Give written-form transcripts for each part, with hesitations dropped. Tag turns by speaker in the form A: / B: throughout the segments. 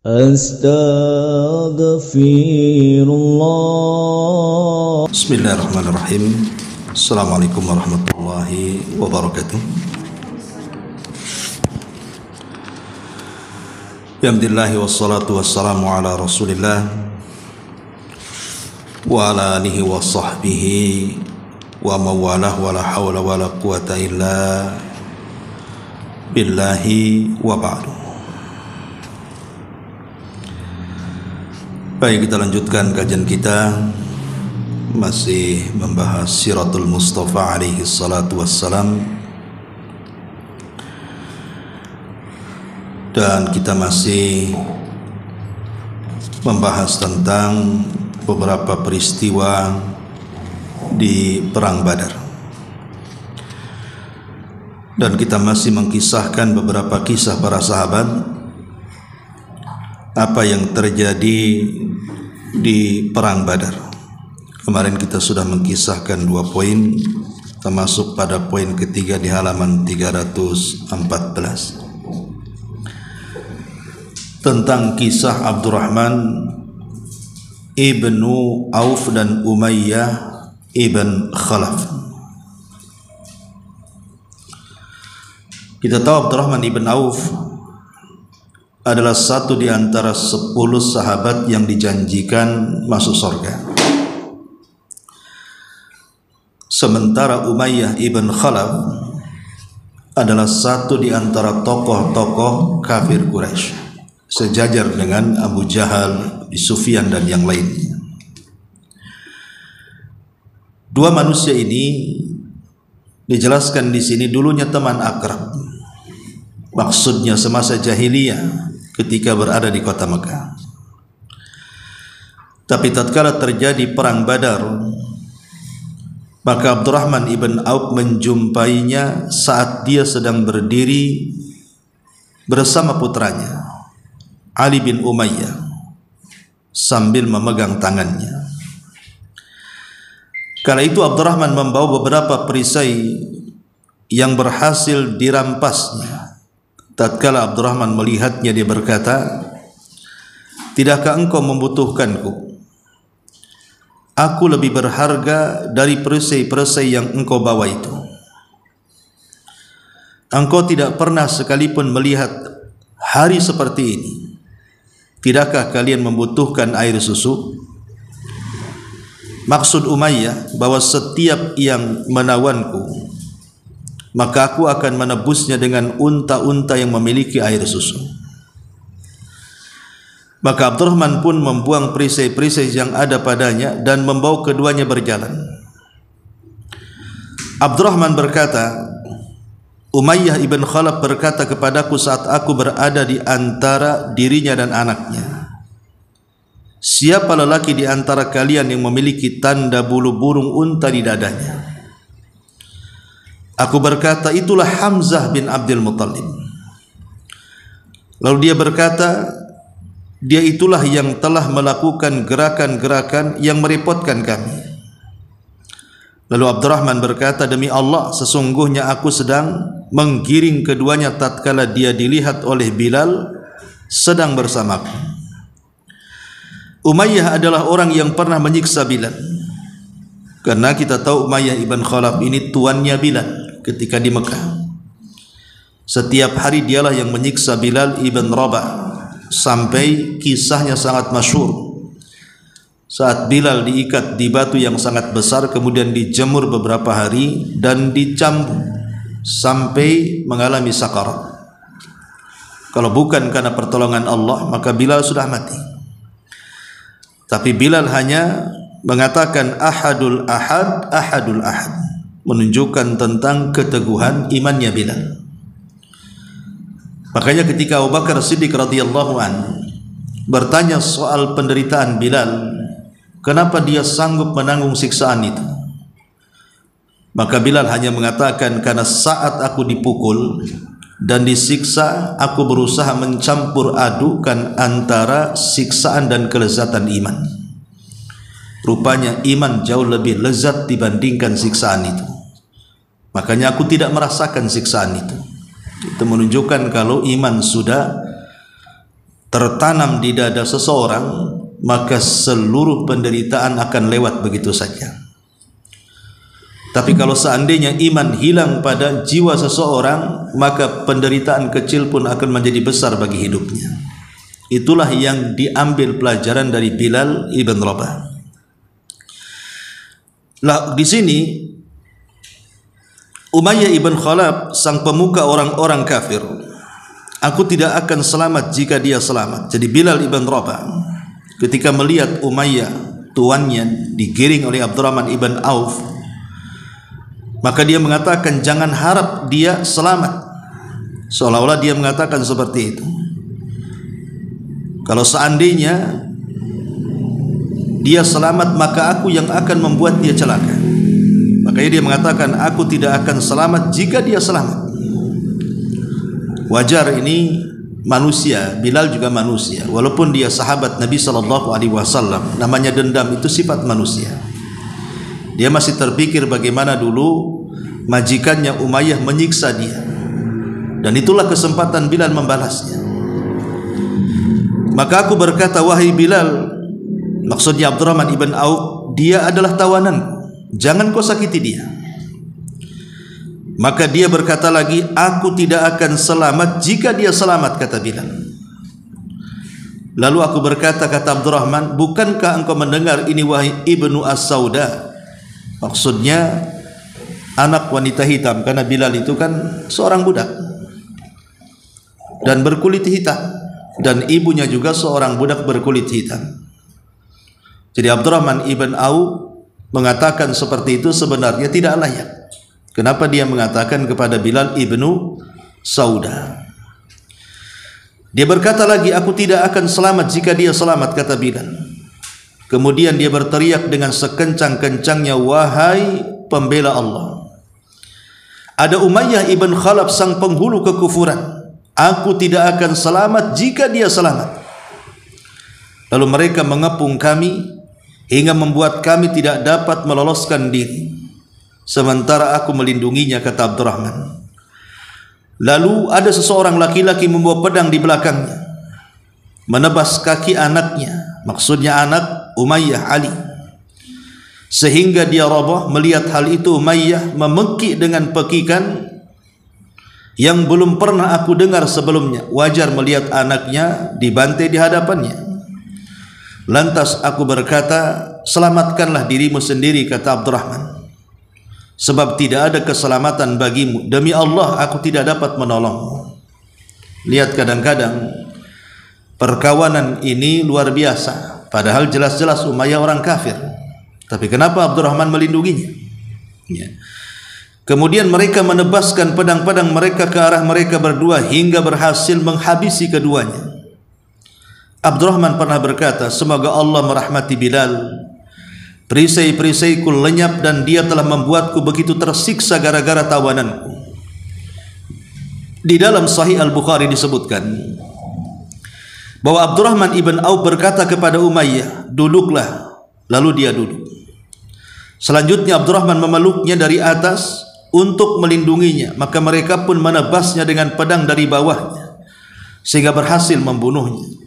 A: Astaghfirullah.
B: Bismillahirrahmanirrahim. Assalamualaikum warahmatullahi wabarakatuh. Alhamdulillah wassalatu wassalamu ala Rasulillah wa ala alihi wa sahbihi wa mawalah wa la hawla wa la quwata illa billahi wa ba'du. Baik, kita lanjutkan kajian kita, masih membahas Siratul Mustafa alaihi salatu wassalam, dan kita masih membahas tentang beberapa peristiwa di Perang Badar, dan kita masih mengkisahkan beberapa kisah para sahabat, apa yang terjadi di Perang Badar. Kemarin kita sudah mengkisahkan 2 poin, termasuk pada poin ketiga di halaman 314 tentang kisah Abdurrahman ibnu Auf dan Umayyah ibn Khalaf. Kita tahu Abdurrahman ibn Auf adalah satu di antara 10 sahabat yang dijanjikan masuk surga. Sementara Umayyah ibn Khalaf adalah satu di antara tokoh-tokoh kafir Quraisy, sejajar dengan Abu Jahal, Sufyan dan yang lainnya. 2 manusia ini dijelaskan di sini dulunya teman akrab. Maksudnya semasa jahiliyah ketika berada di kota Mekah. Tapi tatkala terjadi perang Badar, maka Abdurrahman ibn Auf menjumpainya saat dia sedang berdiri bersama putranya Ali bin Umayyah sambil memegang tangannya. Kala itu Abdurrahman membawa beberapa perisai yang berhasil dirampasnya. Tatkala Abdurrahman melihatnya, dia berkata, "Tidakkah engkau membutuhkanku? Aku lebih berharga dari perisai-perisai yang engkau bawa itu. Engkau tidak pernah sekalipun melihat hari seperti ini. Tidakkah kalian membutuhkan air susu?" Maksud Umayyah bahwa setiap yang menawanku, maka aku akan menebusnya dengan unta-unta yang memiliki air susu. Maka Abdurrahman pun membuang perisai-perisai yang ada padanya dan membawa keduanya berjalan. Abdurrahman berkata, "Umayyah ibn Khalaf berkata kepadaku saat aku berada di antara dirinya dan anaknya, 'Siapa lelaki di antara kalian yang memiliki tanda bulu burung unta di dadanya?' Aku berkata, 'Itulah Hamzah bin Abdul Muttalib.' Lalu dia berkata, 'Dia itulah yang telah melakukan gerakan-gerakan yang merepotkan kami.' Lalu Abdurrahman berkata, 'Demi Allah, sesungguhnya aku sedang menggiring keduanya tatkala dia dilihat oleh Bilal sedang bersamaku.' Umayyah adalah orang yang pernah menyiksa Bilal, karena kita tahu Umayyah ibn Khalaf ini tuannya Bilal ketika di Mekah. Setiap hari dialah yang menyiksa Bilal ibn Rabah, sampai kisahnya sangat masyhur. Saat Bilal diikat di batu yang sangat besar, kemudian dijemur beberapa hari dan dicambuk sampai mengalami sakarat. Kalau bukan karena pertolongan Allah, maka Bilal sudah mati. Tapi Bilal hanya mengatakan ahadul ahad, ahadul ahad, menunjukkan tentang keteguhan imannya Bilal. Makanya ketika Abu Bakar Siddiq radhiyallahu an bertanya soal penderitaan Bilal, kenapa dia sanggup menanggung siksaan itu, maka Bilal hanya mengatakan, karena saat aku dipukul dan disiksa, aku berusaha mencampur adukan antara siksaan dan kelezatan iman. Rupanya iman jauh lebih lezat dibandingkan siksaan itu. Makanya aku tidak merasakan siksaan itu. Itu menunjukkan kalau iman sudah tertanam di dada seseorang, maka seluruh penderitaan akan lewat begitu saja. Tapi kalau seandainya iman hilang pada jiwa seseorang, maka penderitaan kecil pun akan menjadi besar bagi hidupnya. Itulah yang diambil pelajaran dari Bilal ibn Rabah. Lah di sini Umayyah ibn Khalaf, sang pemuka orang-orang kafir, aku tidak akan selamat jika dia selamat. Jadi Bilal ibn Rabah ketika melihat Umayyah tuannya digiring oleh Abdurrahman ibn Auf, maka dia mengatakan jangan harap dia selamat, seolah-olah dia mengatakan seperti itu. Kalau seandainya dia selamat, maka aku yang akan membuat dia celaka. Makanya dia mengatakan aku tidak akan selamat jika dia selamat. Wajar, ini manusia, Bilal juga manusia. Walaupun dia sahabat Nabi SAW, namanya dendam itu sifat manusia. Dia masih terpikir bagaimana dulu majikannya Umayyah menyiksa dia, dan itulah kesempatan Bilal membalasnya. Maka aku berkata, wahai Bilal, maksudnya Abdurrahman ibn Auf, dia adalah tawananku, jangan kau sakiti dia. Maka dia berkata lagi, aku tidak akan selamat jika dia selamat, kata Bilal. Lalu aku berkata, kata Abdurrahman, bukankah engkau mendengar ini wahai ibnu As-Sauda? Maksudnya anak wanita hitam, karena Bilal itu kan seorang budak dan berkulit hitam, dan ibunya juga seorang budak berkulit hitam. Jadi Abdurrahman ibn Auf mengatakan seperti itu sebenarnya tidak layak. Kenapa dia mengatakan kepada Bilal ibnu Sauda? Dia berkata lagi, aku tidak akan selamat jika dia selamat, kata Bilal. Kemudian dia berteriak dengan sekencang-kencangnya, wahai pembela Allah, ada Umayyah ibn Khalaf, sang penghulu kekufuran, aku tidak akan selamat jika dia selamat. Lalu mereka mengepung kami hingga membuat kami tidak dapat meloloskan diri, sementara aku melindunginya, kata Abdurrahman. Lalu ada seseorang laki-laki membawa pedang di belakangnya, menebas kaki anaknya, maksudnya anak Umayyah Ali, sehingga dia roboh. Melihat hal itu, Umayyah memekik dengan pekikan yang belum pernah aku dengar sebelumnya. Wajar melihat anaknya dibantai di hadapannya. Lantas aku berkata, selamatkanlah dirimu sendiri, kata Abdurrahman, sebab tidak ada keselamatan bagimu. Demi Allah, aku tidak dapat menolongmu. Lihat, kadang-kadang perkawanan ini luar biasa, padahal jelas-jelas Umayyah orang kafir, tapi kenapa Abdurrahman melindunginya? Ya. Kemudian mereka menebaskan pedang-pedang mereka ke arah mereka berdua hingga berhasil menghabisi keduanya. Abdurrahman pernah berkata, semoga Allah merahmati Bilal, perisai-perisaiku lenyap dan dia telah membuatku begitu tersiksa gara-gara tawananku. Di dalam Sahih Al-Bukhari disebutkan bahwa Abdurrahman ibn Auf berkata kepada Umayyah, duduklah. Lalu dia duduk. Selanjutnya Abdurrahman memeluknya dari atas untuk melindunginya, maka mereka pun menebasnya dengan pedang dari bawahnya sehingga berhasil membunuhnya.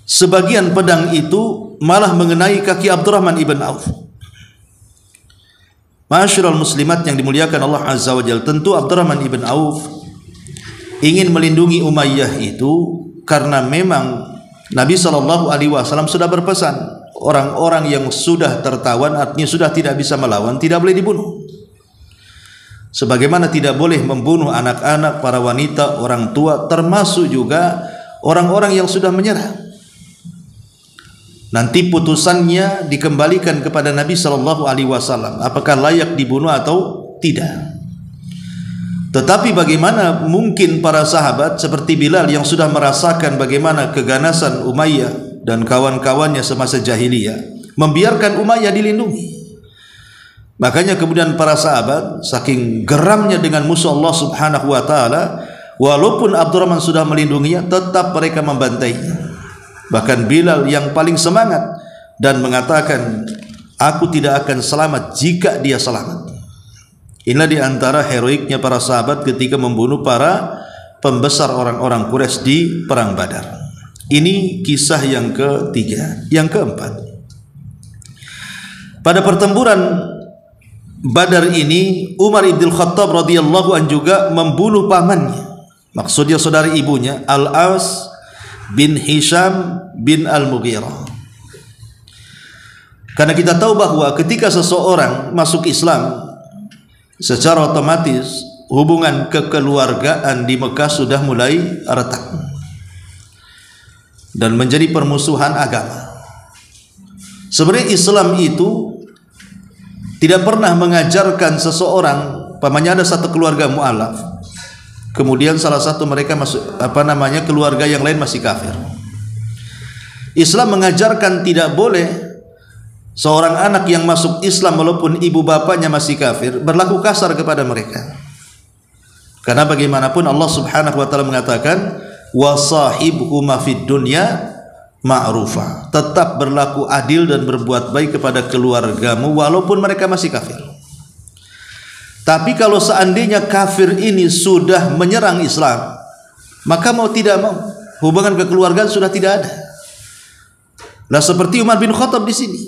B: Sebagian pedang itu malah mengenai kaki Abdurrahman ibn Auf. Ma'asyiral muslimat yang dimuliakan Allah Azza wa Jalla, tentu Abdurrahman ibn Auf ingin melindungi Umayyah itu karena memang Nabi SAW sudah berpesan, orang-orang yang sudah tertawan, artinya sudah tidak bisa melawan, tidak boleh dibunuh. Sebagaimana tidak boleh membunuh anak-anak, para wanita, orang tua, termasuk juga orang-orang yang sudah menyerah. Nanti putusannya dikembalikan kepada Nabi SAW, apakah layak dibunuh atau tidak. Tetapi bagaimana mungkin para sahabat seperti Bilal yang sudah merasakan bagaimana keganasan Umayyah dan kawan-kawannya semasa jahiliyah membiarkan Umayyah dilindungi. Makanya kemudian para sahabat saking geramnya dengan musuh Allah Subhanahu wa taala, walaupun Abdurrahman sudah melindunginya, tetap mereka membantainya. Bahkan Bilal yang paling semangat dan mengatakan, aku tidak akan selamat jika dia selamat. Inilah di antara heroiknya para sahabat ketika membunuh para pembesar orang-orang Quraisy di perang Badar. Ini kisah yang ketiga. Yang keempat, pada pertempuran Badar ini Umar ibn Khattab radhiyallahu an juga membunuh pamannya, maksudnya saudara ibunya, Al-As bin Hisham bin Al-Mughirah. Karena kita tahu bahwa ketika seseorang masuk Islam, secara otomatis hubungan kekeluargaan di Mekah sudah mulai retak dan menjadi permusuhan agama. Sebenarnya Islam itu tidak pernah mengajarkan seseorang, pamannya ada satu keluarga mu'alaf, kemudian salah satu mereka masuk keluarga yang lain masih kafir. Islam mengajarkan tidak boleh seorang anak yang masuk Islam walaupun ibu bapaknya masih kafir berlaku kasar kepada mereka. Karena bagaimanapun Allah Subhanahu wa taala mengatakan wasahibhuma fid dunya ma'rufa, tetap berlaku adil dan berbuat baik kepada keluargamu walaupun mereka masih kafir. Tapi kalau seandainya kafir ini sudah menyerang Islam, maka mau tidak mau hubungan kekeluargaan sudah tidak ada. Nah, seperti Umar bin Khattab di sini,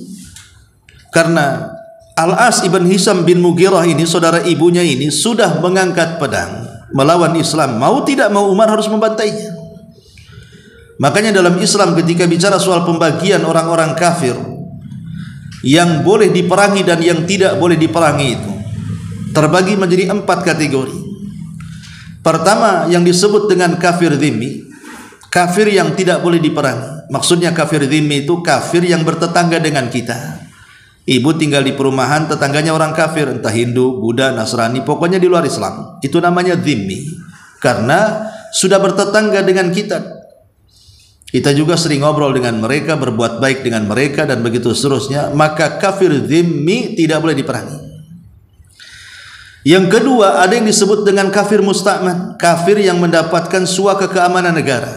B: karena Al-As ibn Hisham bin Mughirah ini, saudara ibunya ini, sudah mengangkat pedang melawan Islam, mau tidak mau Umar harus membantainya. Makanya dalam Islam ketika bicara soal pembagian orang-orang kafir yang boleh diperangi dan yang tidak boleh diperangi, itu terbagi menjadi 4 kategori. Pertama, yang disebut dengan kafir dhimmi, kafir yang tidak boleh diperangi. Maksudnya kafir dhimmi itu kafir yang bertetangga dengan kita. Ibu tinggal di perumahan, tetangganya orang kafir, entah Hindu, Buddha, Nasrani, pokoknya di luar Islam. Itu namanya dhimmi, karena sudah bertetangga dengan kita. Kita juga sering ngobrol dengan mereka, berbuat baik dengan mereka, dan begitu seterusnya. Maka kafir dhimmi tidak boleh diperangi. Yang kedua, ada yang disebut dengan kafir musta'man, kafir yang mendapatkan suaka keamanan negara.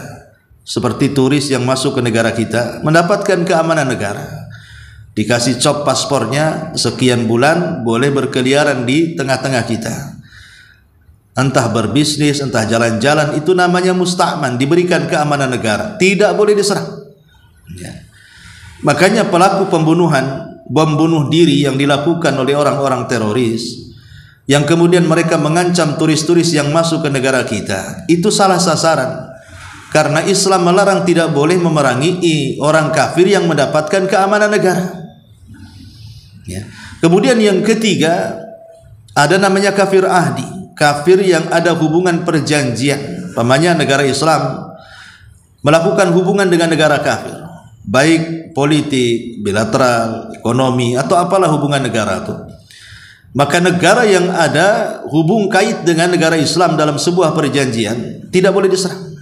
B: Seperti turis yang masuk ke negara kita, mendapatkan keamanan negara, dikasih cop paspornya sekian bulan, boleh berkeliaran di tengah-tengah kita, entah berbisnis, entah jalan-jalan. Itu namanya musta'man, diberikan keamanan negara, tidak boleh diserang ya. Makanya pelaku pembunuhan, bom bunuh diri yang dilakukan oleh orang-orang teroris, yang kemudian mereka mengancam turis-turis yang masuk ke negara kita, itu salah sasaran. Karena Islam melarang tidak boleh memerangi orang kafir yang mendapatkan keamanan negara ya. Kemudian yang ketiga, ada namanya kafir ahdi, kafir yang ada hubungan perjanjian. Pamannya negara Islam melakukan hubungan dengan negara kafir, baik politik, bilateral, ekonomi, atau apalah hubungan negara itu. Maka negara yang ada hubung kait dengan negara Islam dalam sebuah perjanjian tidak boleh diserang.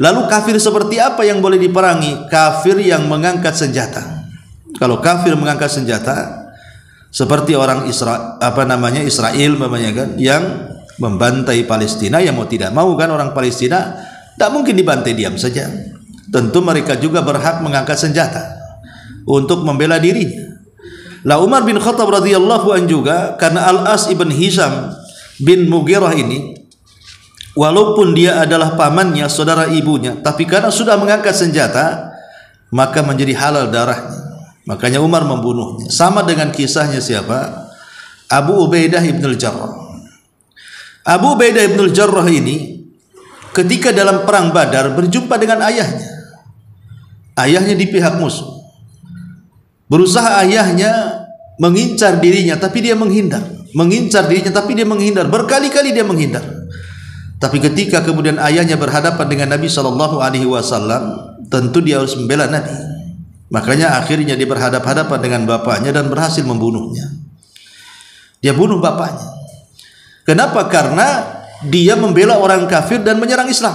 B: Lalu kafir seperti apa yang boleh diperangi? Kafir yang mengangkat senjata. Kalau kafir mengangkat senjata, seperti orang Israel kan, yang membantai Palestina, yang mau tidak mau kan orang Palestina tak mungkin dibantai diam saja. Tentu mereka juga berhak mengangkat senjata untuk membela dirinya. Lah Umar bin Khattab radhiyallahu an juga, karena Al-As ibn Hisham bin Mughirah ini, walaupun dia adalah pamannya, saudara ibunya, tapi karena sudah mengangkat senjata, maka menjadi halal darahnya. Makanya Umar membunuhnya. Sama dengan kisahnya siapa? Abu Ubaidah ibn al-Jarrah. Abu Ubaidah ibn al-Jarrah ini ketika dalam perang Badar berjumpa dengan ayahnya. Ayahnya di pihak musuh. Berusaha ayahnya mengincar dirinya, tapi dia menghindar. Mengincar dirinya, tapi dia menghindar. Berkali-kali dia menghindar. Tapi ketika kemudian ayahnya berhadapan dengan Nabi SAW, tentu dia harus membela Nabi. Makanya akhirnya dia berhadapan-hadapan dengan bapaknya dan berhasil membunuhnya. Dia bunuh bapaknya. Kenapa? Karena dia membela orang kafir dan menyerang Islam.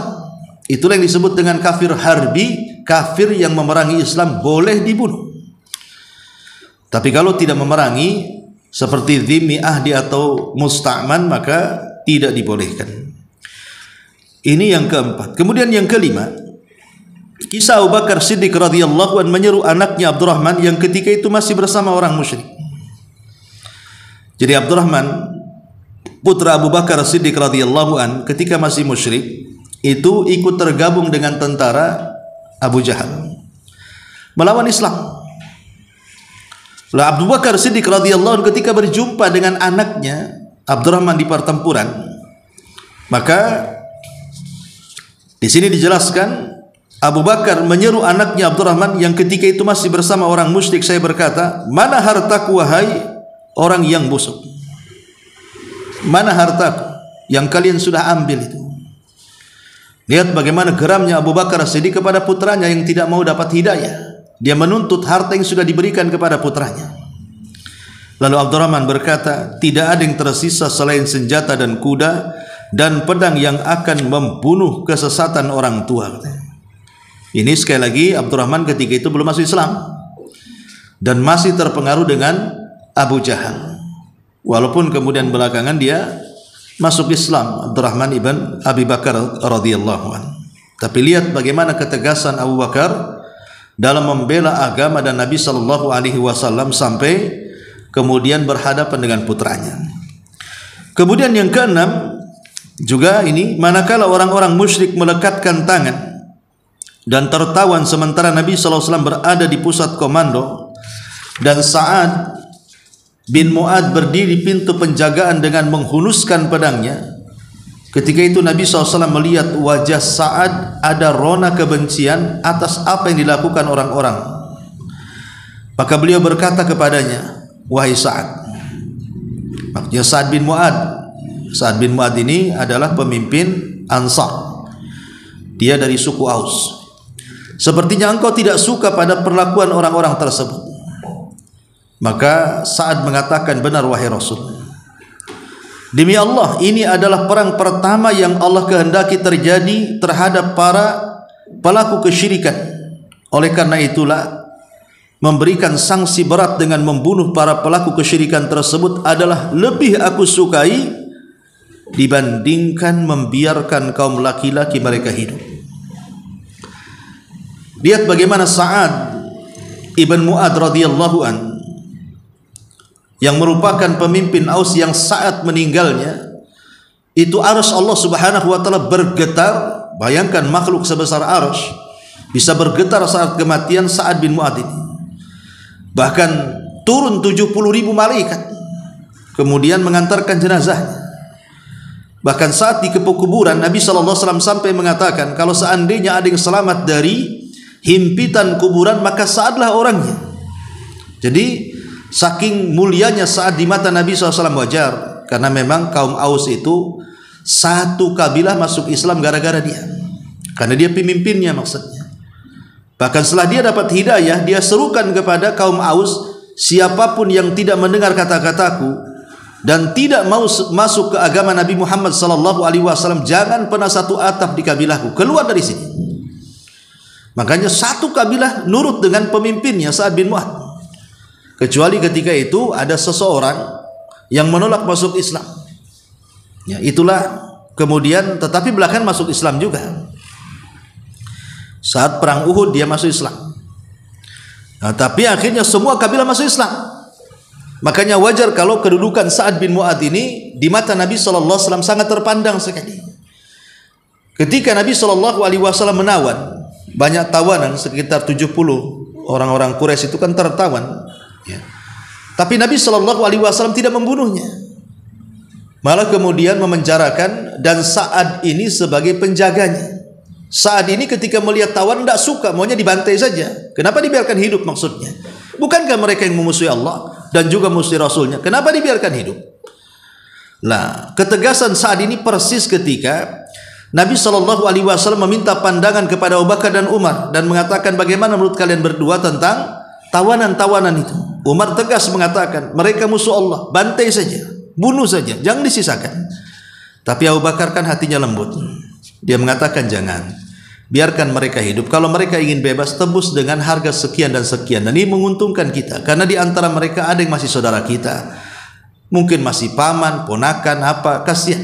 B: Itulah yang disebut dengan kafir harbi, kafir yang memerangi Islam boleh dibunuh. Tapi kalau tidak memerangi, seperti dhimmi ahdi atau musta'man, maka tidak dibolehkan. Ini yang keempat. Kemudian yang kelima, kisah Abu Bakar Siddiq radhiyallahu an menyeru anaknya Abdurrahman yang ketika itu masih bersama orang musyrik. Jadi Abdurrahman putra Abu Bakar Siddiq radhiyallahu an ketika masih musyrik itu ikut tergabung dengan tentara Abu Jahal, melawan Islam. Lah Abu Bakar Siddiq radhiyallahu anhu ketika berjumpa dengan anaknya Abdurrahman di pertempuran, maka di sini dijelaskan Abu Bakar menyeru anaknya Abdurrahman yang ketika itu masih bersama orang musyrik, saya berkata, mana hartaku wahai orang yang busuk? Mana hartaku yang kalian sudah ambil itu? Lihat bagaimana geramnya Abu Bakar Siddiq kepada putranya yang tidak mau dapat hidayah. Dia menuntut harta yang sudah diberikan kepada putranya. Lalu Abdurrahman berkata, tidak ada yang tersisa selain senjata dan kuda dan pedang yang akan membunuh kesesatan orang tua. Ini sekali lagi Abdurrahman ketika itu belum masuk Islam dan masih terpengaruh dengan Abu Jahal. Walaupun kemudian belakangan dia masuk Islam, Abdurrahman ibn Abi Bakar radhiyallahu anhu. Tapi lihat bagaimana ketegasan Abu Bakar dalam membela agama dan Nabi sallallahu alaihi wasallam sampai kemudian berhadapan dengan putranya. Kemudian yang keenam juga ini, manakala orang-orang musyrik melekatkan tangan dan tertawan sementara Nabi sallallahu alaihi wasallam berada di pusat komando dan Sa'ad bin Mu'ad berdiri pintu penjagaan dengan menghunuskan pedangnya. Ketika itu Nabi SAW melihat wajah Sa'ad ada rona kebencian atas apa yang dilakukan orang-orang. Maka beliau berkata kepadanya, wahai Sa'ad, maksudnya Sa'ad bin Mu'ad. Sa'ad bin Mu'ad ini adalah pemimpin Ansar, dia dari suku Aus. Sepertinya engkau tidak suka pada perlakuan orang-orang tersebut. Maka Sa'ad mengatakan, benar wahai Rasul, demi Allah, ini adalah perang pertama yang Allah kehendaki terjadi terhadap para pelaku kesyirikan. Oleh karena itulah, memberikan sanksi berat dengan membunuh para pelaku kesyirikan tersebut adalah lebih aku sukai dibandingkan membiarkan kaum laki-laki mereka hidup. Lihat bagaimana Sa'ad ibn Mu'ad radhiyallahu an, yang merupakan pemimpin Aus yang saat meninggalnya itu arsy Allah Subhanahu wa taala bergetar. Bayangkan makhluk sebesar arsy bisa bergetar saat kematian Sa'ad bin Mu'ad ini. Bahkan turun 70.000 malaikat kemudian mengantarkan jenazahnya. Bahkan saat di kuburan Nabi sallallahu alaihi wasallam sampai mengatakan, kalau seandainya ada yang selamat dari himpitan kuburan maka Sa'adlah orangnya. Jadi saking mulianya Sa'ad di mata Nabi SAW, wajar karena memang kaum Aus itu satu kabilah masuk Islam gara-gara dia, karena dia pemimpinnya maksudnya. Bahkan setelah dia dapat hidayah, dia serukan kepada kaum Aus, siapapun yang tidak mendengar kata-kataku dan tidak mau masuk ke agama Nabi Muhammad SAW, jangan pernah satu atap di kabilahku, keluar dari sini. Makanya satu kabilah nurut dengan pemimpinnya Sa'ad bin Mu'ad, kecuali ketika itu ada seseorang yang menolak masuk Islam. Ya, itulah kemudian tetapi belakangan masuk Islam juga. Saat perang Uhud dia masuk Islam. Nah, tapi akhirnya semua kabilah masuk Islam. Makanya wajar kalau kedudukan Sa'ad bin Mu'ad ini di mata Nabi sallallahu alaihi wasallam sangat terpandang sekali. Ketika Nabi sallallahu alaihi wasallam menawan banyak tawanan, sekitar 70 orang-orang Quraisy itu kan tertawan. Ya. Tapi Nabi Shallallahu Alaihi Wasallam tidak membunuhnya, malah kemudian memenjarakan, dan Sa'ad ini sebagai penjaganya. Sa'ad ini ketika melihat tawan tidak suka, maunya dibantai saja. Kenapa dibiarkan hidup maksudnya? Bukankah mereka yang memusuhi Allah dan juga musuhi Rasulnya? Kenapa dibiarkan hidup? Nah, ketegasan Sa'ad ini persis ketika Nabi Shallallahu Alaihi Wasallam meminta pandangan kepada Abu Bakar dan Umar dan mengatakan, bagaimana menurut kalian berdua tentang tawanan-tawanan itu? Umar tegas mengatakan, mereka musuh Allah, bantai saja, bunuh saja, jangan disisakan. Tapi Abu Bakar kan hatinya lembut, dia mengatakan jangan, biarkan mereka hidup. Kalau mereka ingin bebas, tebus dengan harga sekian dan sekian, dan ini menguntungkan kita, karena di antara mereka ada yang masih saudara kita, mungkin masih paman, ponakan, apa, kasihan.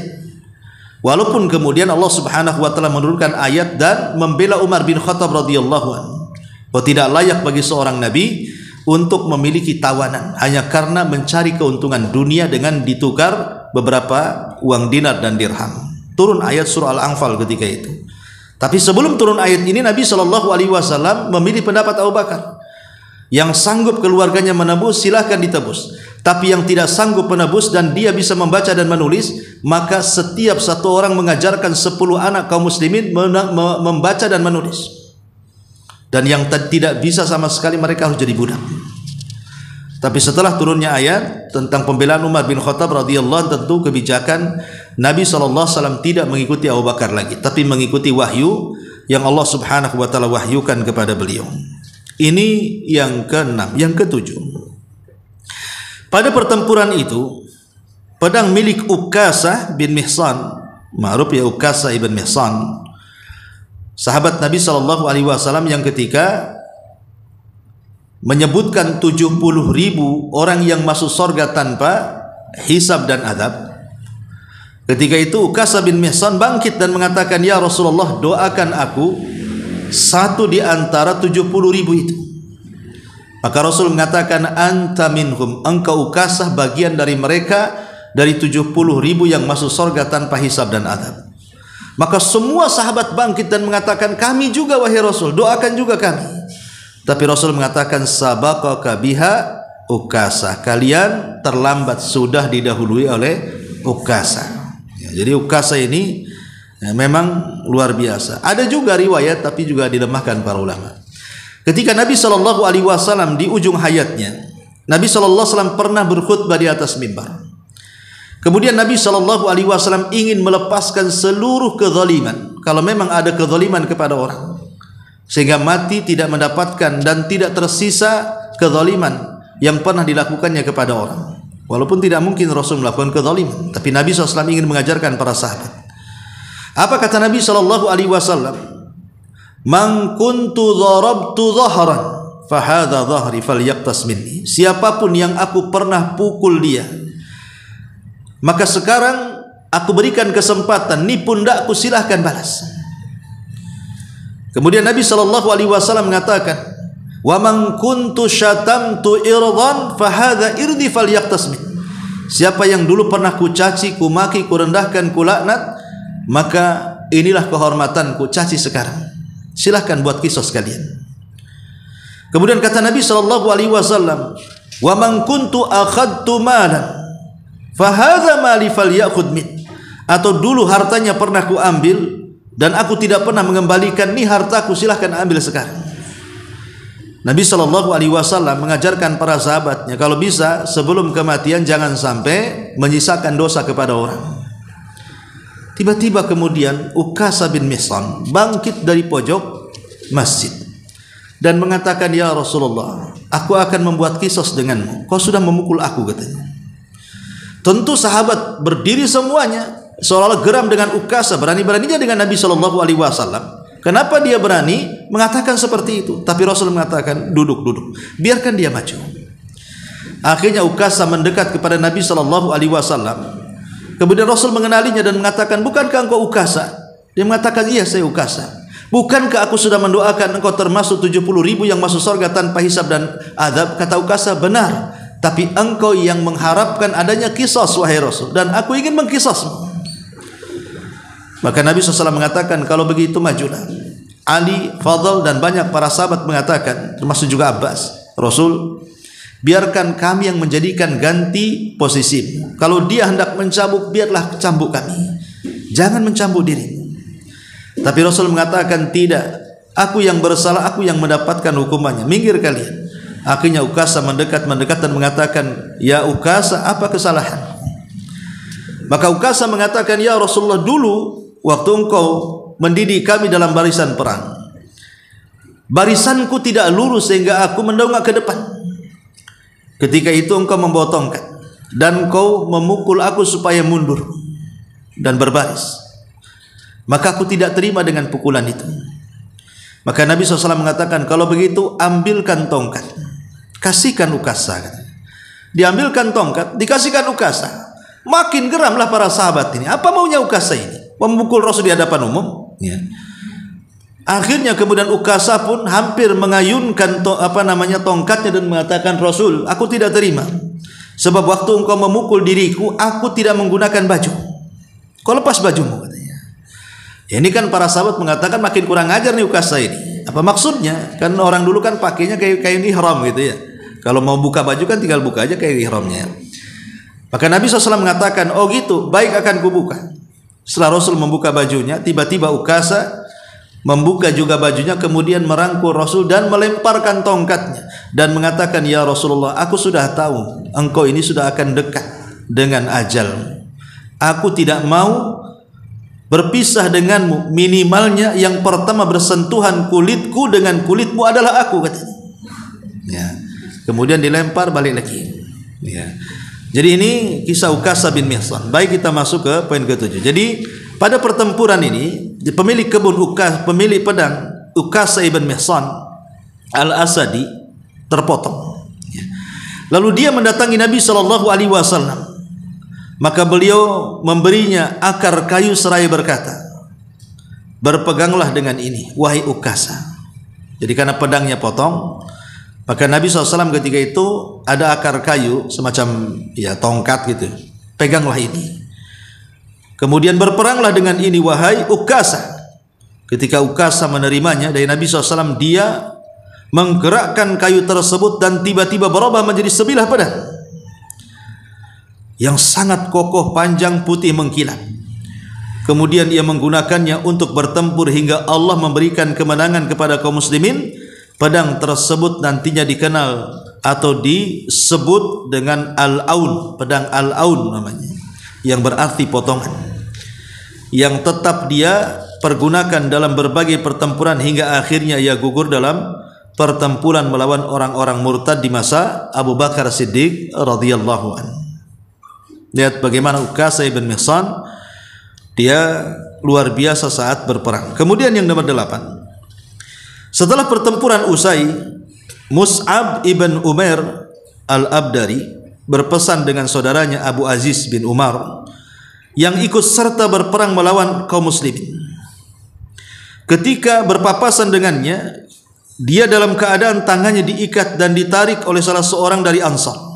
B: Walaupun kemudian Allah Subhanahu wa taala menurunkan ayat dan membela Umar bin Khattab radhiyallahu anhu, bahwa tidak layak bagi seorang nabi untuk memiliki tawanan hanya karena mencari keuntungan dunia dengan ditukar beberapa uang dinar dan dirham. Turun ayat surah Al-Anfal ketika itu. Tapi sebelum turun ayat ini, Nabi SAW memilih pendapat Abu Bakar. Yang sanggup keluarganya menebus, silahkan ditebus. Tapi yang tidak sanggup menebus dan dia bisa membaca dan menulis, maka setiap satu orang mengajarkan 10 anak kaum muslimin membaca dan menulis. Dan yang tidak bisa sama sekali, mereka harus jadi budak. Tapi setelah turunnya ayat tentang pembelaan Umar bin Khattab radhiyallahu anhu, tentu kebijakan Nabi SAW tidak mengikuti Abu Bakar lagi, tapi mengikuti wahyu yang Allah Subhanahu wa taala wahyukan kepada beliau. Ini yang ke-6. Yang ke-7, pada pertempuran itu pedang milik Ukasah bin Mihsan, ma'ruf ya Ukasah ibn Mihsan, sahabat Nabi SAW yang ketika menyebutkan 70.000 orang yang masuk surga tanpa hisab dan adab. Ketika itu Ukasah bin Mihsan bangkit dan mengatakan, ya Rasulullah, doakan aku satu di antara 70.000 itu. Maka Rasul mengatakan, anta minhum, engkau Ukasah bagian dari mereka, dari 70.000 yang masuk surga tanpa hisab dan adab. Maka semua sahabat bangkit dan mengatakan, kami juga wahai Rasul, doakan juga kami. Tapi Rasul mengatakan, sabaqaka biha Ukasah, kalian terlambat, sudah didahului oleh Ukasah. Ya, jadi Ukasah ini memang luar biasa. Ada juga riwayat tapi juga dilemahkan para ulama. Ketika Nabi SAW di ujung hayatnya, Nabi SAW pernah berkhutbah di atas mimbar. Kemudian Nabi SAW ingin melepaskan seluruh kezaliman, kalau memang ada kezaliman kepada orang, sehingga mati tidak mendapatkan dan tidak tersisa kezaliman yang pernah dilakukannya kepada orang. Walaupun tidak mungkin Rasul melakukan kezaliman, tapi Nabi SAW ingin mengajarkan para sahabat. Apa kata Nabi SAW? Man kuntu dharabtu dhahran fahadha dhahri falyaqtas minni. Siapapun yang aku pernah pukul dia, maka sekarang aku berikan kesempatan, ni pundakku, silahkan balas. Kemudian Nabi SAW mengatakan, wa man kuntu syatamtu irdan fahadha irdi falyaqtas minni. Siapa yang dulu pernah ku caci, ku maki, ku rendahkan, ku laknat, maka inilah kehormatanku, caci sekarang. Silahkan buat kisos kalian. Kemudian kata Nabi SAW, wa man kuntu akhadtu malan fahadha mali falyakhudh min. Atau dulu hartanya pernah ku ambil dan aku tidak pernah mengembalikan, nih hartaku, silahkan ambil sekarang. Nabi SAW mengajarkan para sahabatnya, kalau bisa sebelum kematian jangan sampai menyisakan dosa kepada orang. Tiba-tiba kemudian Ukasah bin Mihsan bangkit dari pojok masjid dan mengatakan, ya Rasulullah, aku akan membuat kisos denganmu, kau sudah memukul aku, katanya. Tentu sahabat berdiri semuanya seolah-olah geram dengan Ukasah, berani-beraninya dengan Nabi SAW. Kenapa dia berani mengatakan seperti itu? Tapi Rasul mengatakan, duduk, biarkan dia maju. Akhirnya Ukasah mendekat kepada Nabi SAW. Kemudian Rasul mengenalinya dan mengatakan, bukankah engkau Ukasah? Dia mengatakan, iya saya Ukasah. Bukankah aku sudah mendoakan engkau termasuk 70.000 yang masuk surga tanpa hisab dan adab? Kata Ukasah, benar. Tapi engkau yang mengharapkan adanya kisos wahai Rasul, dan aku ingin mengkisosmu. Maka Nabi SAW mengatakan, kalau begitu majulah. Ali, Fadl dan banyak para sahabat mengatakan, termasuk juga Abbas, Rasul, biarkan kami yang menjadikan ganti posisi. Kalau dia hendak mencambuk, biarlah cambuk kami, jangan mencambuk diri. Tapi Rasul mengatakan, tidak, aku yang bersalah, aku yang mendapatkan hukumannya, minggir kalian. Akhirnya Ukasah mendekat dan mengatakan, ya Ukasah, apa kesalahan? Maka Ukasah mengatakan, ya Rasulullah, dulu waktu engkau mendidik kami dalam barisan perang, barisanku tidak lurus sehingga aku mendongak ke depan. Ketika itu engkau membawa tongkat dan engkau memukul aku supaya mundur dan berbaris. Maka aku tidak terima dengan pukulan itu. Maka Nabi SAW mengatakan, kalau begitu ambilkan tongkat, kasihkan Ukasah. Diambilkan tongkat, dikasihkan Ukasah. Makin geramlah para sahabat ini. Apa maunya Ukasah ini? Memukul Rasul di hadapan umum. Ya. Akhirnya kemudian Ukasah pun hampir mengayunkan tongkatnya dan mengatakan, Rasul, aku tidak terima. Sebab waktu engkau memukul diriku, aku tidak menggunakan baju. Kau lepas bajumu, katanya. Ini kan para sahabat mengatakan makin kurang ajar nih Ukasha ini. Apa maksudnya? Kan orang dulu kan pakainya kain ihram gitu ya. Kalau mau buka baju kan tinggal buka aja kain ihramnya. Maka Nabi SAW mengatakan, oh gitu, baik akan kubuka. Setelah Rasul membuka bajunya, tiba-tiba Ukasha membuka juga bajunya, kemudian merangkul Rasul dan melemparkan tongkatnya dan mengatakan, ya Rasulullah, aku sudah tahu engkau ini sudah akan dekat dengan ajalmu. Aku tidak mau berpisah denganmu, minimalnya yang pertama bersentuhan kulitku dengan kulitmu adalah aku, katanya. Ya. Kemudian dilempar balik lagi. Ya. Jadi ini kisah Ukasha bin Mihsan. Baik, kita masuk ke poin ke-7. Jadi pada pertempuran ini pemilik kebun pemilik pedang Ukasha ibn Mihsan al-Asadi terpotong. Lalu dia mendatangi Nabi SAW. Maka beliau memberinya akar kayu seraya berkata, berpeganglah dengan ini, wahai Ukasha. Jadi karena pedangnya potong, maka Nabi SAW ketika itu ada akar kayu semacam ya tongkat gitu, peganglah ini. Kemudian berperanglah dengan ini, wahai Ukasha. Ketika Ukasha menerimanya dari Nabi SAW, dia menggerakkan kayu tersebut dan tiba-tiba berubah menjadi sebilah pedang yang sangat kokoh, panjang, putih, mengkilat. Kemudian ia menggunakannya untuk bertempur hingga Allah memberikan kemenangan kepada kaum muslimin. Pedang tersebut nantinya dikenal atau disebut dengan Al-Aun, pedang Al-Aun namanya, yang berarti potongan, yang tetap dia pergunakan dalam berbagai pertempuran hingga akhirnya ia gugur dalam pertempuran melawan orang-orang murtad di masa Abu Bakar Siddiq radhiyallahu anhu. Lihat bagaimana Ukasha ibn Mihsan, dia luar biasa saat berperang. Kemudian yang nomor 8, setelah pertempuran usai, Mus'ab ibn Umair al-Abdari berpesan dengan saudaranya Abu Aziz bin Umar yang ikut serta berperang melawan kaum muslimin. Ketika berpapasan dengannya, dia dalam keadaan tangannya diikat dan ditarik oleh salah seorang dari Ansar.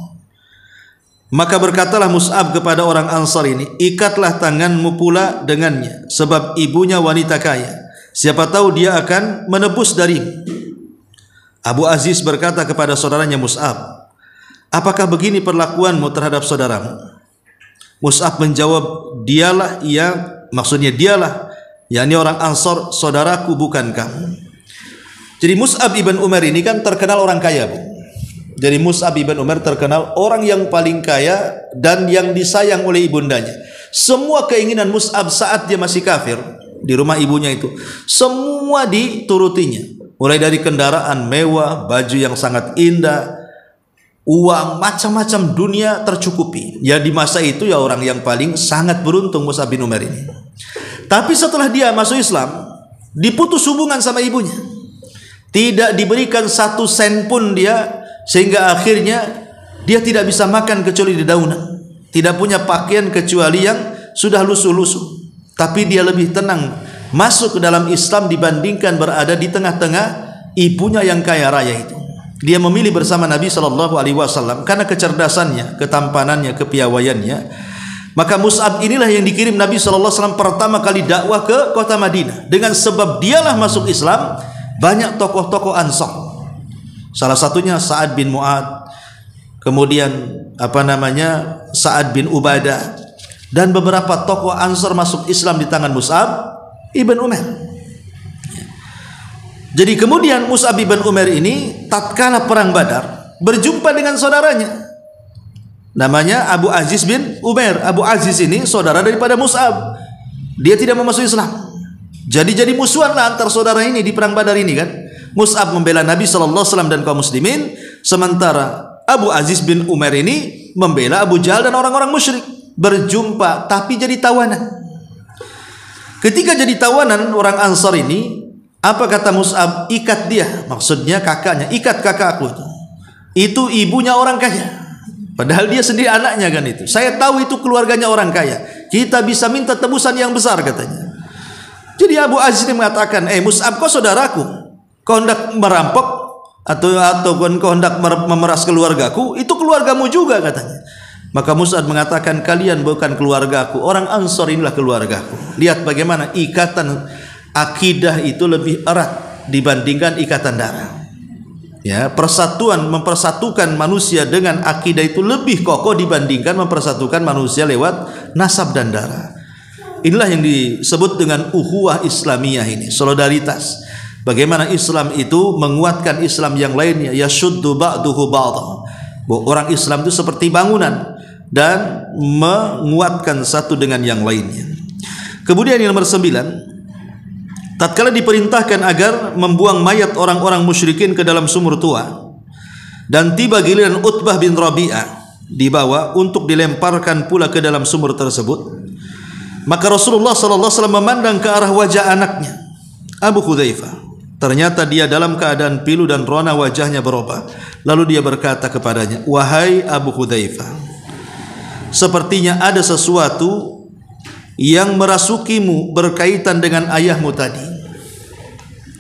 B: Maka berkatalah Mus'ab kepada orang Ansar ini, ikatlah tanganmu pula dengannya, sebab ibunya wanita kaya. Siapa tahu dia akan menebus darimu. Abu Aziz berkata kepada saudaranya Mus'ab, apakah begini perlakuanmu terhadap saudaramu? Mus'ab menjawab, dialah, maksudnya dialah, yakni orang Ansar, saudaraku bukan kamu. Jadi Mus'ab ibn Umar ini kan terkenal orang kaya, Bu. Jadi Mus'ab ibn Umar terkenal orang yang paling kaya dan yang disayang oleh ibundanya. Semua keinginan Mus'ab saat dia masih kafir di rumah ibunya itu, semua diturutinya. Mulai dari kendaraan mewah, baju yang sangat indah, uang, macam-macam dunia tercukupi. Ya di masa itu ya orang yang paling sangat beruntung Mus'ab bin Umar ini. Tapi setelah dia masuk Islam, diputus hubungan sama ibunya. Tidak diberikan 1 sen pun dia, sehingga akhirnya dia tidak bisa makan kecuali di daunan, tidak punya pakaian kecuali yang sudah lusuh-lusuh. Tapi dia lebih tenang masuk ke dalam Islam dibandingkan berada di tengah-tengah ibunya yang kaya raya itu. Dia memilih bersama Nabi SAW karena kecerdasannya, ketampanannya, kepiawaiannya. Maka Mus'ab inilah yang dikirim Nabi SAW pertama kali dakwah ke kota Madinah. Dengan sebab dialah masuk Islam banyak tokoh-tokoh Ansar. Salah satunya Sa'ad bin Mu'ad, kemudian Sa'ad bin Ubadah, dan beberapa tokoh Ansar masuk Islam di tangan Mus'ab ibn Umar. Jadi kemudian Mus'ab ibn Umar ini tatkala perang Badar berjumpa dengan saudaranya, namanya Abu Aziz bin Umar. Abu Aziz ini saudara daripada Mus'ab. Dia tidak mau masuk Islam. Jadi musuhan lah antar saudara ini di perang Badar ini kan. Mus'ab membela Nabi SAW dan kaum muslimin, sementara Abu Aziz bin Umar ini membela Abu Jahal dan orang-orang musyrik. Berjumpa tapi jadi tawanan. Ketika jadi tawanan orang Ansar ini, apa kata Mus'ab? Ikat dia, maksudnya kakaknya, ikat kakakku itu ibunya orang kaya, padahal dia sendiri anaknya kan itu. Saya tahu itu keluarganya orang kaya, kita bisa minta tebusan yang besar katanya. Jadi Abu Aziz ini mengatakan, Mus'ab, kau saudaraku, kau hendak merampok atau kau hendak memeras keluargaku, itu keluargamu juga katanya. Maka Mus'ab mengatakan, kalian bukan keluargaku, orang Ansor inilah keluargaku. Lihat bagaimana ikatan akidah itu lebih erat dibandingkan ikatan darah. Ya, persatuan, mempersatukan manusia dengan akidah itu lebih kokoh dibandingkan mempersatukan manusia lewat nasab dan darah. Inilah yang disebut dengan ukhuwah Islamiyah ini, solidaritas. Bagaimana Islam itu menguatkan Islam yang lainnya, yashuddu ba'duhu ba'dha. Orang Islam itu seperti bangunan dan menguatkan satu dengan yang lainnya. Kemudian yang nomor 9, tatkala diperintahkan agar membuang mayat orang-orang musyrikin ke dalam sumur tua, dan tiba giliran Utbah bin Rabi'ah dibawa untuk dilemparkan pula ke dalam sumur tersebut, maka Rasulullah SAW memandang ke arah wajah anaknya Abu Hudzaifah. Ternyata dia dalam keadaan pilu dan rona wajahnya berubah. Lalu dia berkata kepadanya, wahai Abu Hudzaifah, sepertinya ada sesuatu yang merasukimu berkaitan dengan ayahmu tadi.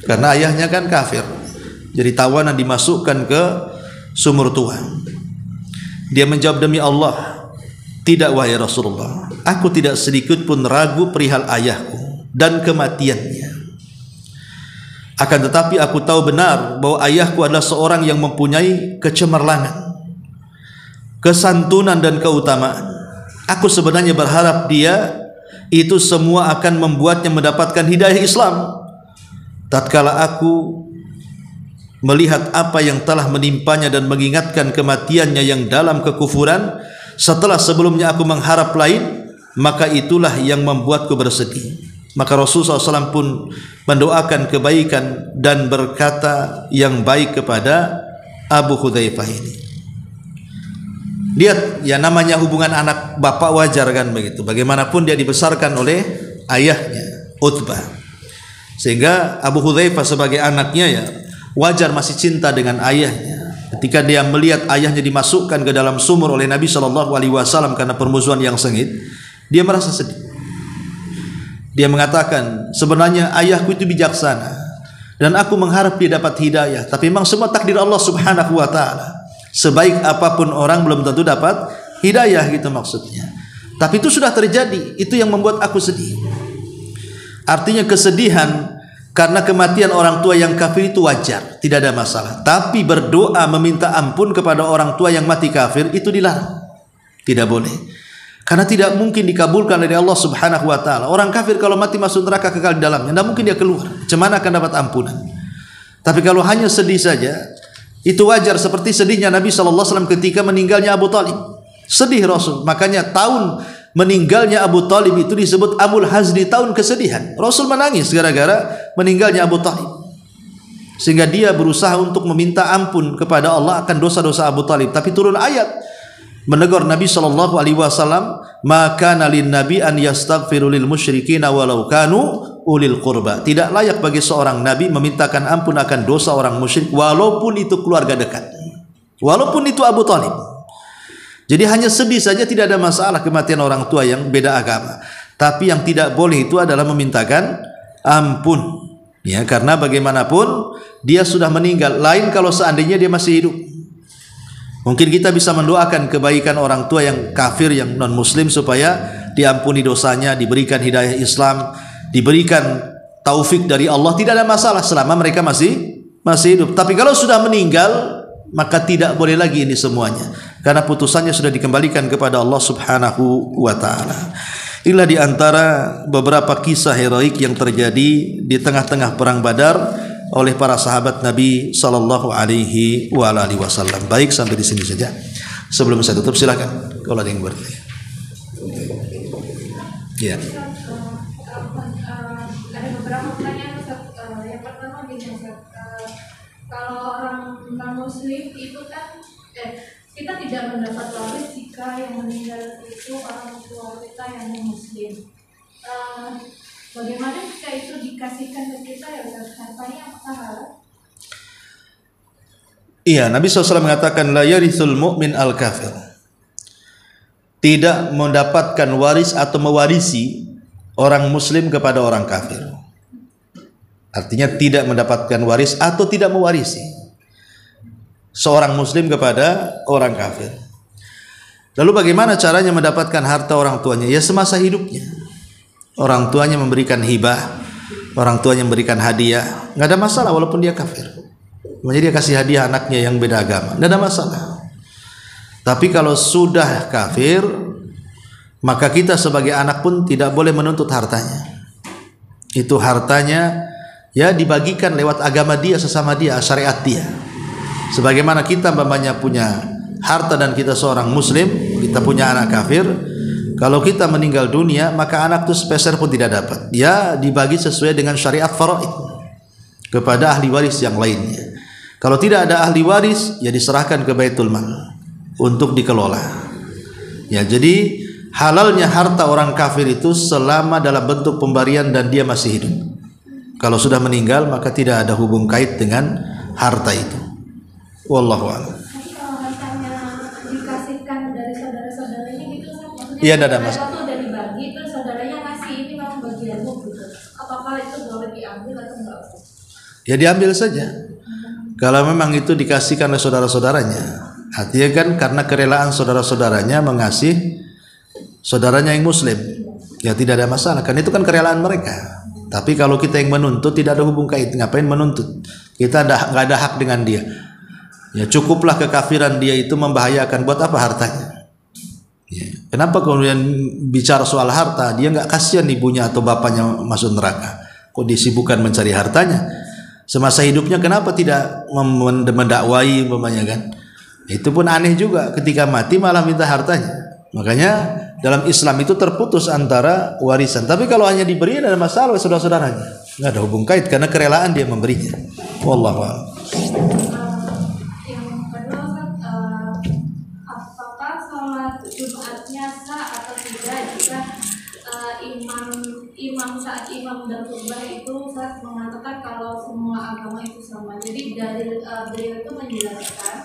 B: Karena ayahnya kan kafir, jadi tawanan dimasukkan ke sumur tua. Dia menjawab, demi Allah, tidak wahai Rasulullah, aku tidak sedikit pun ragu perihal ayahku dan kematiannya. Akan tetapi aku tahu benar bahwa ayahku adalah seorang yang mempunyai kecemerlangan, kesantunan dan keutamaan. Aku sebenarnya berharap dia itu semua akan membuatnya mendapatkan hidayah Islam. Tatkala aku melihat apa yang telah menimpanya dan mengingatkan kematiannya yang dalam kekufuran, setelah sebelumnya aku mengharap lain, maka itulah yang membuatku bersedih. Maka Rasulullah SAW pun mendoakan kebaikan dan berkata yang baik kepada Abu Hudzaifah ini. Lihat, ya namanya hubungan anak bapak wajar kan begitu. Bagaimanapun dia dibesarkan oleh ayahnya Utbah, sehingga Abu Hudzaifah sebagai anaknya ya wajar masih cinta dengan ayahnya. Ketika dia melihat ayahnya dimasukkan ke dalam sumur oleh Nabi SAW karena permusuhan yang sengit, dia merasa sedih. Dia mengatakan, sebenarnya ayahku itu bijaksana dan aku mengharap dia dapat hidayah, tapi memang semua takdir Allah Subhanahu wa ta'ala. Sebaik apapun orang belum tentu dapat hidayah, gitu maksudnya. Tapi itu sudah terjadi, itu yang membuat aku sedih. Artinya kesedihan karena kematian orang tua yang kafir itu wajar, tidak ada masalah. Tapi berdoa meminta ampun kepada orang tua yang mati kafir itu dilarang, tidak boleh. Karena tidak mungkin dikabulkan dari Allah Subhanahu wa ta'ala. Orang kafir kalau mati masuk neraka kekal di dalamnya, tidak mungkin dia keluar. Cuman akan dapat ampunan. Tapi kalau hanya sedih saja, itu wajar, seperti sedihnya Nabi SAW ketika meninggalnya Abu Talib. Sedih Rasul. Makanya tahun meninggalnya Abu Talib itu disebut Amul Hazni, tahun kesedihan. Rasul menangis gara-gara meninggalnya Abu Talib, sehingga dia berusaha untuk meminta ampun kepada Allah akan dosa-dosa Abu Talib. Tapi turun ayat menegur Nabi SAW, maka nalin Nabi an yastaghfiru lil musyrikin walau kanu ulil qurba. Tidak layak bagi seorang Nabi memintakan ampun akan dosa orang musyrik walaupun itu keluarga dekat, walaupun itu Abu Talib. Jadi hanya sedih saja, tidak ada masalah kematian orang tua yang beda agama. Tapi yang tidak boleh itu adalah memintakan ampun, ya, karena bagaimanapun dia sudah meninggal. Lain kalau seandainya dia masih hidup. Mungkin kita bisa mendoakan kebaikan orang tua yang kafir, yang non muslim, supaya diampuni dosanya, diberikan hidayah Islam, diberikan taufik dari Allah, tidak ada masalah selama mereka masih hidup. Tapi kalau sudah meninggal, maka tidak boleh lagi ini semuanya, karena putusannya sudah dikembalikan kepada Allah Subhanahu wa ta'ala. Inilah di antara beberapa kisah heroik yang terjadi di tengah-tengah perang Badar oleh para sahabat Nabi sallallahu alaihi wasallam. Baik, sampai di sini saja. Sebelum saya tutup, silakan kalau ada yang bertanya. Ya.
A: Ada beberapa pertanyaan Ustaz. Yang pertama gini Ustaz, kalau orang non-muslim itu kan kita tidak mendapat waris jika yang meninggal itu orang tua kita yang non-muslim. Bagaimana jika itu dikasihkan ke kita, ya Ustaz? Hartanya apakah halal?
B: Iya, Nabi SAW mengatakan la yarithul mu'min al-kafir. Tidak mendapatkan waris atau mewarisi orang muslim kepada orang kafir. Artinya tidak mendapatkan waris atau tidak mewarisi seorang muslim kepada orang kafir. Lalu bagaimana caranya mendapatkan harta orang tuanya? Ya semasa hidupnya. Orang tuanya memberikan hibah, orang tuanya memberikan hadiah, nggak ada masalah walaupun dia kafir. Jadi dia kasih hadiah anaknya yang beda agama, nggak ada masalah. Tapi kalau sudah kafir, maka kita sebagai anak pun tidak boleh menuntut hartanya. Itu hartanya ya dibagikan lewat agama dia, sesama dia, syariat dia. Sebagaimana kita umpamanya punya harta dan kita seorang muslim, kita punya anak kafir, kalau kita meninggal dunia maka anak itu sepeser pun tidak dapat. Ya dibagi sesuai dengan syariat faraid kepada ahli waris yang lainnya. Kalau tidak ada ahli waris, ya diserahkan ke Baitul Mal untuk dikelola. Ya, jadi halalnya harta orang kafir itu selama dalam bentuk pemberian dan dia masih hidup. Kalau sudah meninggal maka tidak ada hubung kait dengan harta itu. Wallahu a'lam.
A: Tapi kalau hartanya dikasihkan dari saudara-saudaranya gitu, maksudnya
B: Iya, tidak ada masalah.
A: waktu udah dibagi terus saudaranya ngasih ini memang bagianmu gitu. Apakah itu boleh diambil atau enggak?
B: Ya diambil saja. Kalau memang itu dikasihkan oleh saudara-saudaranya, artinya kan karena kerelaan saudara-saudaranya mengasihi saudaranya yang muslim, ya tidak ada masalah, kan itu kan kerelaan mereka. Tapi kalau kita yang menuntut, tidak ada hubung kait, ngapain menuntut? Kita nggak ada hak dengan dia. Ya cukuplah kekafiran dia itu membahayakan, buat apa hartanya? Ya. Kenapa kemudian bicara soal harta, dia nggak kasihan ibunya atau bapaknya masuk neraka? Kok disibukkan mencari hartanya? Semasa hidupnya kenapa tidak mendakwai umpamanya kan? Itu pun aneh juga, ketika mati malah minta hartanya. Makanya dalam Islam itu terputus antara warisan. Tapi kalau hanya diberi ada masalah saudara-saudaranya, nggak ada hubung kait karena kerelaan dia memberinya. Wallahu a'lam.
A: Yang kedua, apakah sholat Jumatnya sah atau tidak jika imam saat imam dan khutbah itu saat mengatakan kalau semua agama itu sama. Jadi dari beliau itu menjelaskan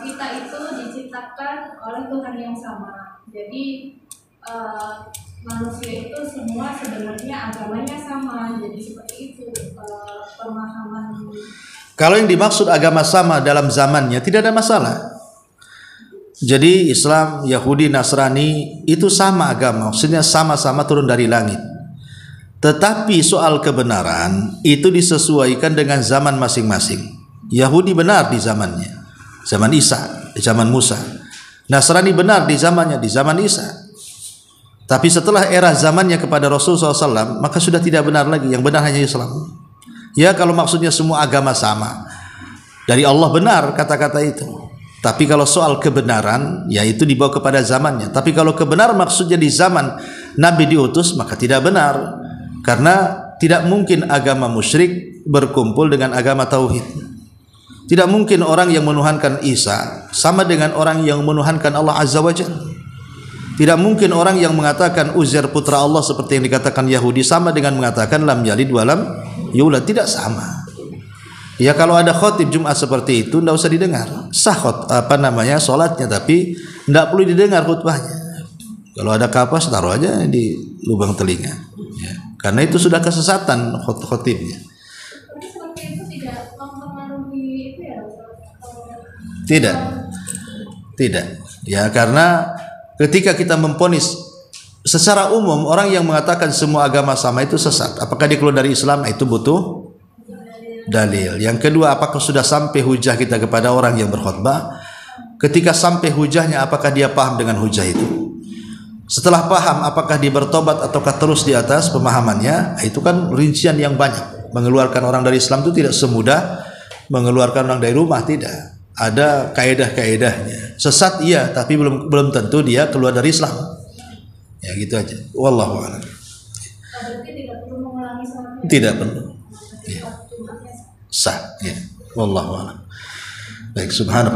A: kita itu diciptakan oleh Tuhan yang sama. Jadi manusia itu semua sebenarnya agamanya sama. Jadi seperti itu pemahaman.
B: Kalau yang dimaksud agama sama dalam zamannya tidak ada masalah. Jadi Islam, Yahudi, Nasrani itu sama agama, maksudnya sama-sama turun dari langit. Tetapi soal kebenaran itu disesuaikan dengan zaman masing-masing. Yahudi benar di zamannya, zaman Isa, di zaman Musa. Nasrani benar di zamannya, di zaman Isa. Tapi setelah era zamannya kepada Rasulullah SAW, maka sudah tidak benar lagi. Yang benar hanya Islam. Ya kalau maksudnya semua agama sama, dari Allah benar kata-kata itu. Tapi kalau soal kebenaran, ya itu dibawa kepada zamannya. Tapi kalau kebenaran maksudnya di zaman Nabi diutus, maka tidak benar. Karena tidak mungkin agama musyrik berkumpul dengan agama tauhid. Tidak mungkin orang yang menuhankan Isa sama dengan orang yang menuhankan Allah Azza wa Jalla. Tidak mungkin orang yang mengatakan Uzair putra Allah seperti yang dikatakan Yahudi sama dengan mengatakan lam yalid walam yulad, tidak sama. Ya kalau ada khotib Jumat seperti itu tidak usah didengar. Sah salatnya, tapi tidak perlu didengar khutbahnya. Kalau ada kapas taruh aja di lubang telinga. Ya. Karena itu sudah kesesatan khotibnya.
A: Tapi seperti itu tidak mempengaruhi itu ya?
B: Tidak. Ya karena ketika kita memponis secara umum orang yang mengatakan semua agama sama itu sesat. Apakah dia keluar dari Islam? Itu butuh dalil. Yang kedua, apakah sudah sampai hujah kita kepada orang yang berkhutbah? Ketika sampai hujahnya, apakah dia paham dengan hujah itu? Setelah paham, apakah dia bertobat ataukah terus di atas pemahamannya? Itu kan rincian yang banyak. Mengeluarkan orang dari Islam itu tidak semudah mengeluarkan orang dari rumah, tidak. Ada kaedah-kaedahnya. Sesat iya, tapi belum tentu dia keluar dari Islam. Ya gitu aja. Wallahu a'lam.
A: Berarti tidak perlu mengulangi sholatnya?
B: Tidak perlu. Ya. Sah. Ya. Wallahu a'lam. Baik, subhanallah.